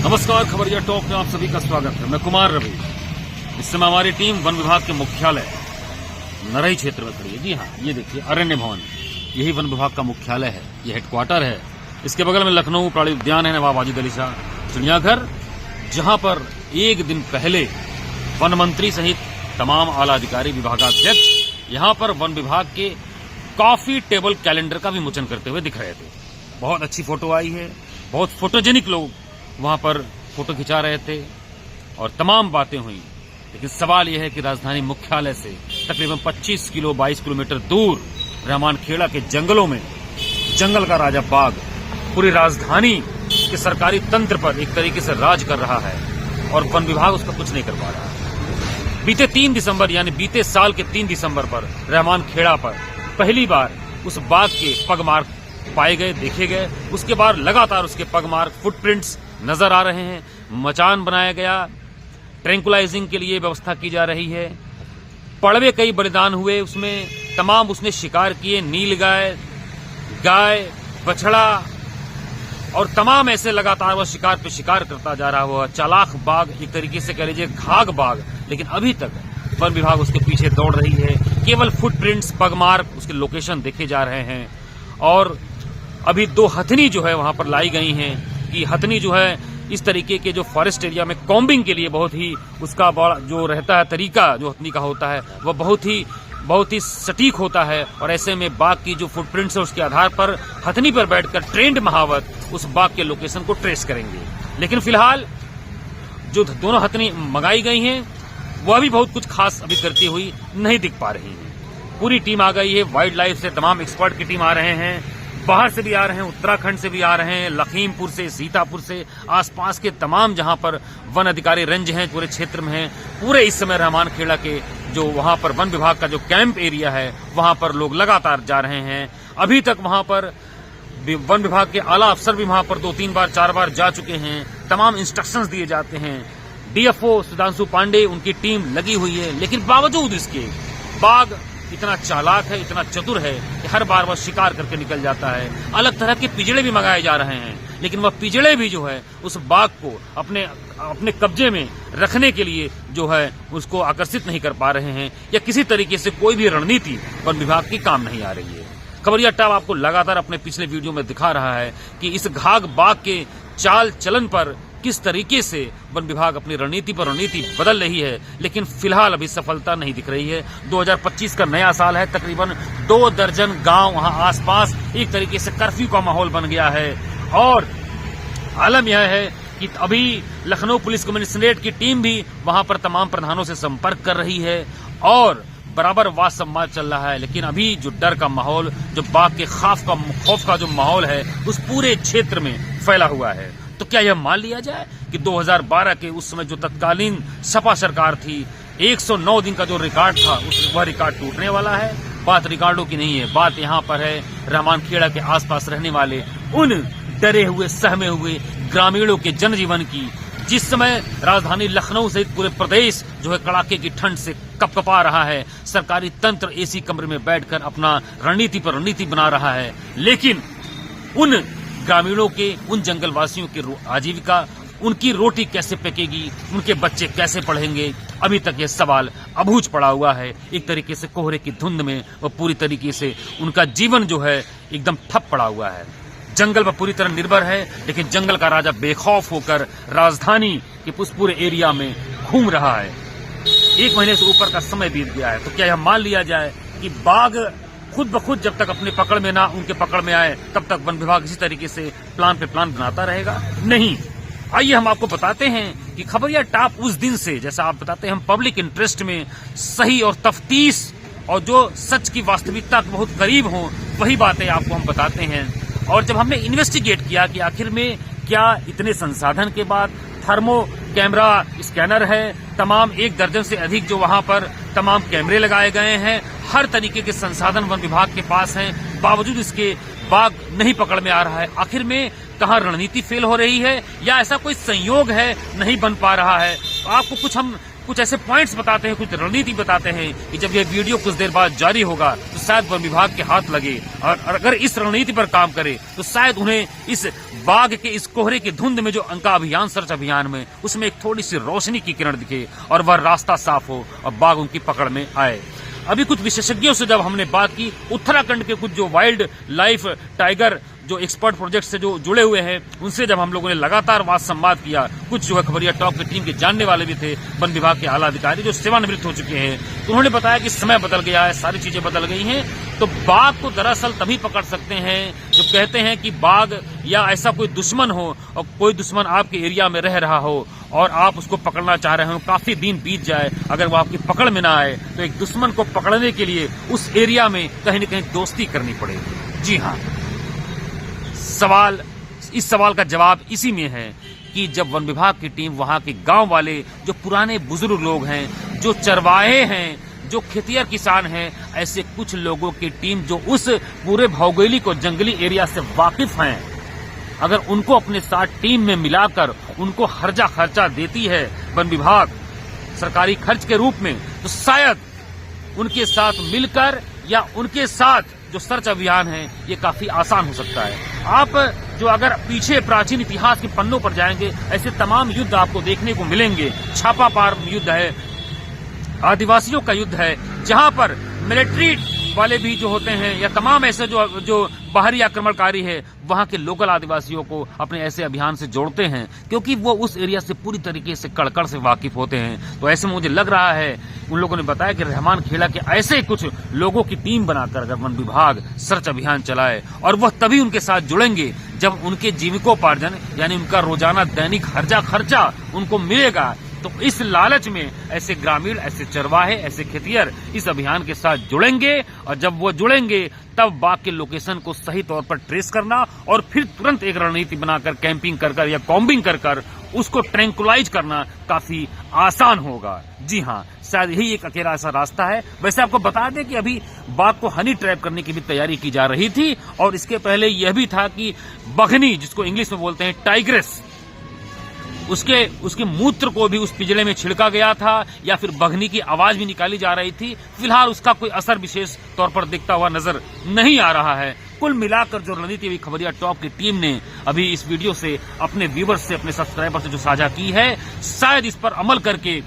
नमस्कार, खबरिया टॉप में आप सभी का स्वागत है। मैं कुमार रवि। इस समय हमारी टीम वन विभाग के मुख्यालय नरही क्षेत्र में खड़ी है। जी हाँ, ये देखिए अरण्य भवन, यही वन विभाग का मुख्यालय है, ये हेडक्वार्टर है। इसके बगल में लखनऊ प्राणी उद्यान है, नवाब वाजिद अली शाह चिड़ियाघर, जहां पर एक दिन पहले वन मंत्री सहित तमाम आला अधिकारी, विभागाध्यक्ष यहां पर वन विभाग के कॉफी टेबल कैलेंडर का विमोचन करते हुए दिख रहे थे। बहुत अच्छी फोटो आई है, बहुत फोटोजेनिक लोग वहां पर फोटो खिंचा रहे थे और तमाम बातें हुई। लेकिन सवाल यह है कि राजधानी मुख्यालय से तकरीबन 22 किलोमीटर दूर रहमान खेड़ा के जंगलों में जंगल का राजा बाघ पूरी राजधानी के सरकारी तंत्र पर एक तरीके से राज कर रहा है और वन विभाग उसका कुछ नहीं कर पा रहा है। बीते 3 दिसंबर यानी बीते साल के 3 दिसंबर पर रहमान खेड़ा पर पहली बार उस बाघ के पगमार्क पाए गए, देखे गए। उसके बाद लगातार उसके पगमार्क, फुटप्रिंट्स नजर आ रहे हैं। मचान बनाया गया, ट्रैंकुलाइजिंग के लिए व्यवस्था की जा रही है। पड़वे कई बलिदान हुए, उसमें तमाम उसने शिकार किए, नीलगाय, गाय, बछड़ा और तमाम ऐसे लगातार वह शिकार पे शिकार करता जा रहा हुआ चालाक बाघ, एक तरीके से कह लीजिए घाघ बाघ। लेकिन अभी तक वन विभाग उसके पीछे दौड़ रही है। केवल फुटप्रिंट्स, पगमार्क, उसके लोकेशन देखे जा रहे हैं। और अभी 2 हथनी जो है वहां पर लाई गई हैं कि हथनी जो है इस तरीके के जो फॉरेस्ट एरिया में कॉम्बिंग के लिए बहुत ही उसका बड़ा जो रहता है तरीका जो हथनी का होता है वह बहुत ही सटीक होता है। और ऐसे में बाघ की जो फुटप्रिंट्स है उसके आधार पर हथनी पर बैठकर ट्रेंड महावत उस बाघ के लोकेशन को ट्रेस करेंगे। लेकिन फिलहाल जो दोनों हथनी मंगाई गई हैं वह भी बहुत कुछ खास अभी करती हुई नहीं दिख पा रही है। पूरी टीम आ गई है, वाइल्ड लाइफ से तमाम एक्सपर्ट की टीम आ रहे हैं, बाहर से भी आ रहे हैं, उत्तराखंड से भी आ रहे हैं, लखीमपुर से, सीतापुर से, आसपास के तमाम जहां पर वन अधिकारी रेंज हैं पूरे क्षेत्र में हैं। पूरे इस समय रहमान खेड़ा के जो वहां पर वन विभाग का जो कैंप एरिया है वहां पर लोग लगातार जा रहे हैं। अभी तक वहां पर वन विभाग के आला अफसर भी वहां पर 2-3 बार 4 बार जा चुके हैं। तमाम इंस्ट्रक्शंस दिए जाते हैं। डीएफओ सुधांशु पांडे, उनकी टीम लगी हुई है। लेकिन बावजूद इसके बाघ इतना चालाक है, इतना चतुर है कि हर बार वह शिकार करके निकल जाता है। अलग तरह के पिजड़े भी मंगाए जा रहे हैं, लेकिन वह पिजड़े भी जो है उस बाघ को अपने कब्जे में रखने के लिए जो है उसको आकर्षित नहीं कर पा रहे हैं, या किसी तरीके से कोई भी रणनीति वन विभाग की काम नहीं आ रही है। खबरिया टॉप आपको लगातार अपने पिछले वीडियो में दिखा रहा है कि इस घाघ बाघ के चाल चलन पर किस तरीके से वन विभाग अपनी रणनीति पर रणनीति बदल रही है। लेकिन फिलहाल अभी सफलता नहीं दिख रही है। 2025 का नया साल है, तकरीबन 2 दर्जन गांव वहां आसपास एक तरीके से कर्फ्यू का माहौल बन गया है। और आलम यह है कि अभी लखनऊ पुलिस कमिश्नरेट की टीम भी वहां पर तमाम प्रधानों से संपर्क कर रही है और बराबर वाद संवाद चल रहा है। लेकिन अभी जो डर का माहौल, जो बाघ के खौफ का जो माहौल है उस पूरे क्षेत्र में फैला हुआ है। तो क्या यह मान लिया जाए कि 2012 के उस समय जो तत्कालीन सपा सरकार थी, 109 दिन का जो रिकॉर्ड था वह रिकॉर्ड टूटने वाला है? बात रिकॉर्डों की नहीं है, बात यहाँ पर है रहमान खेड़ा के आसपास रहने वाले उन डरे हुए, सहमे हुए ग्रामीणों के जनजीवन की। जिस समय राजधानी लखनऊ सहित पूरे प्रदेश जो है कड़ाके की ठंड से कपकपा रहा है, सरकारी तंत्र एसी कमरे में बैठकर अपना रणनीति पर रणनीति बना रहा है, लेकिन उन ग्रामीणों के, उन जंगलवासियों की आजीविका, उनकी रोटी कैसे पकेगी, उनके बच्चे कैसे पढ़ेंगे, अभी तक यह सवाल अबूझ पड़ा हुआ है। एक तरीके से कोहरे की धुंध में वह पूरी तरीके से उनका जीवन जो है एकदम ठप पड़ा हुआ है। जंगल पर पूरी तरह निर्भर है, लेकिन जंगल का राजा बेखौफ होकर राजधानी के पूरे एरिया में घूम रहा है। 1 महीने से ऊपर का समय बीत गया है। तो क्या यह मान लिया जाए कि बाघ खुद ब खुद जब तक अपनी पकड़ में ना उनके पकड़ में आए तब तक वन विभाग इसी तरीके से प्लान पे प्लान बनाता रहेगा? नहीं। आइए हम आपको बताते हैं कि खबरिया टॉप उस दिन से, जैसा आप बताते हैं हम पब्लिक इंटरेस्ट में सही और तफ्तीश और जो सच की वास्तविकता के बहुत करीब हों वही बातें आपको हम बताते हैं। और जब हमने इन्वेस्टिगेट किया कि आखिर में क्या इतने संसाधन के बाद थर्मो कैमरा स्कैनर है, तमाम 1 दर्जन से अधिक जो वहां पर तमाम कैमरे लगाए गए हैं, हर तरीके के संसाधन वन विभाग के पास हैं, बावजूद इसके बाघ नहीं पकड़ में आ रहा है। आखिर में कहां रणनीति फेल हो रही है या ऐसा कोई संयोग है नहीं बन पा रहा है? आपको कुछ हम कुछ ऐसे पॉइंट्स बताते हैं, कुछ रणनीति बताते हैं कि जब ये वीडियो कुछ देर बाद जारी होगा तो शायद वन विभाग के हाथ लगे और अगर इस रणनीति पर काम करे तो शायद उन्हें इस बाघ के इस कोहरे की धुंध में जो उनका अभियान, सर्च अभियान में, उसमें एक थोड़ी सी रोशनी की किरण दिखे और वह रास्ता साफ हो और बाघ उनकी पकड़ में आए। अभी कुछ विशेषज्ञों से जब हमने बात की, उत्तराखंड के कुछ जो वाइल्ड लाइफ टाइगर जो एक्सपर्ट प्रोजेक्ट से जो जुड़े हुए हैं, उनसे जब हम लोगों ने लगातार वाद संवाद किया, कुछ जो है खबरिया टॉक की टीम के जानने वाले भी थे, वन विभाग के आला अधिकारी जो सेवानिवृत्त हो चुके हैं, तो उन्होंने बताया कि समय बदल गया है, सारी चीजें बदल गई हैं। तो बाघ को दरअसल तभी पकड़ सकते हैं जो कहते हैं कि बाघ या ऐसा कोई दुश्मन हो और कोई दुश्मन आपके एरिया में रह रहा हो और आप उसको पकड़ना चाह रहे हो, काफी दिन बीत जाए, अगर वो आपकी पकड़ में ना आए तो एक दुश्मन को पकड़ने के लिए उस एरिया में कहीं न कहीं दोस्ती करनी पड़ेगी। जी हाँ, इस सवाल का जवाब इसी में है कि जब वन विभाग की टीम वहां के गांव वाले जो पुराने बुजुर्ग लोग हैं, जो चरवाहे हैं, जो खेतिहर किसान हैं, ऐसे कुछ लोगों की टीम जो उस पूरे भौगोलिक और जंगली एरिया से वाकिफ हैं, अगर उनको अपने साथ टीम में मिलाकर उनको हर्जा खर्चा देती है वन विभाग सरकारी खर्च के रूप में, तो शायद उनके साथ मिलकर या उनके साथ जो सर्च अभियान है ये काफी आसान हो सकता है। आप जो अगर पीछे प्राचीन इतिहास के पन्नों पर जाएंगे, ऐसे तमाम युद्ध आपको देखने को मिलेंगे। छापापार युद्ध है, आदिवासियों का युद्ध है, जहां पर मिलिट्री वाले भी जो होते हैं या तमाम ऐसे जो बाहरी आक्रमणकारी है, वहां के लोकल आदिवासियों को अपने ऐसे अभियान से जोड़ते हैं, क्योंकि वो उस एरिया से पूरी तरीके से कड़कड़ से वाकिफ होते हैं। तो ऐसे में मुझे लग रहा है, उन लोगों ने बताया कि रहमान खेड़ा के ऐसे कुछ लोगों की टीम बनाकर अगर वन विभाग सर्च अभियान चलाए, और वह तभी उनके साथ जुड़ेंगे जब उनके जीविकोपार्जन यानी उनका रोजाना दैनिक हर्जा खर्चा उनको मिलेगा। तो इस लालच में ऐसे ग्रामीण, ऐसे चरवाहे, ऐसे खेतिहर इस अभियान के साथ जुड़ेंगे, और जब वो जुड़ेंगे तब बाघ के लोकेशन को सही तौर पर ट्रेस करना और फिर तुरंत एक रणनीति बनाकर कैंपिंग कर या कॉम्बिंग कर उसको ट्रैंकुलाइज करना काफी आसान होगा। जी हाँ, शायद यही एक अकेला ऐसा रास्ता है। वैसे आपको बता दें कि अभी बाघ को हनी ट्रैप करने की भी तैयारी की जा रही थी, और इसके पहले यह भी था कि बघनी, जिसको इंग्लिश में बोलते हैं टाइग्रेस, उसके मूत्र को भी उस पिंजरे में छिड़का गया था, या फिर बघनी की आवाज भी निकाली जा रही थी। फिलहाल उसका कोई असर विशेष तौर पर दिखता हुआ नजर नहीं आ रहा है। कुल मिलाकर जो रणनीति अभी खबरिया टॉक की टीम ने अभी इस वीडियो से अपने व्यूवर्स से, अपने सब्सक्राइबर से जो साझा की है, शायद इस पर अमल करके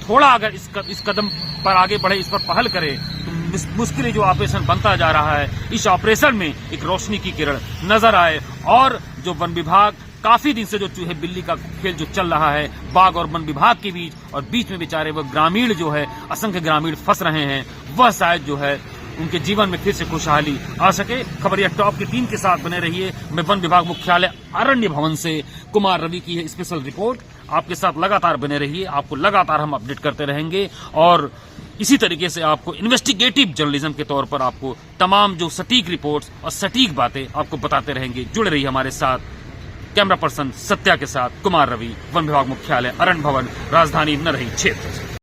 थोड़ा अगर इस कदम पर आगे बढ़े, इस पर पहल करे, तो मुश्किल जो ऑपरेशन बनता जा रहा है, इस ऑपरेशन में एक रोशनी की किरण नजर आए, और जो वन विभाग काफी दिन से जो चूहे बिल्ली का खेल जो चल रहा है बाघ और वन विभाग के बीच, और बीच में बेचारे वह ग्रामीण जो है, असंख्य ग्रामीण फंस रहे हैं, वह शायद जो है उनके जीवन में फिर से खुशहाली आ सके। खबरिया टॉप की टीम के साथ बने रहिए। मैं वन विभाग मुख्यालय अरण्य भवन से कुमार रवि की है स्पेशल रिपोर्ट। आपके साथ लगातार बने रहिए, आपको लगातार हम अपडेट करते रहेंगे, और इसी तरीके से आपको इन्वेस्टिगेटिव जर्नलिज्म के तौर पर आपको तमाम जो सटीक रिपोर्ट्स और सटीक बातें आपको बताते रहेंगे। जुड़े रहिए हमारे साथ। कैमरा पर्सन सत्या के साथ कुमार रवि, वन विभाग मुख्यालय अरण्य भवन, राजधानी नरही क्षेत्र।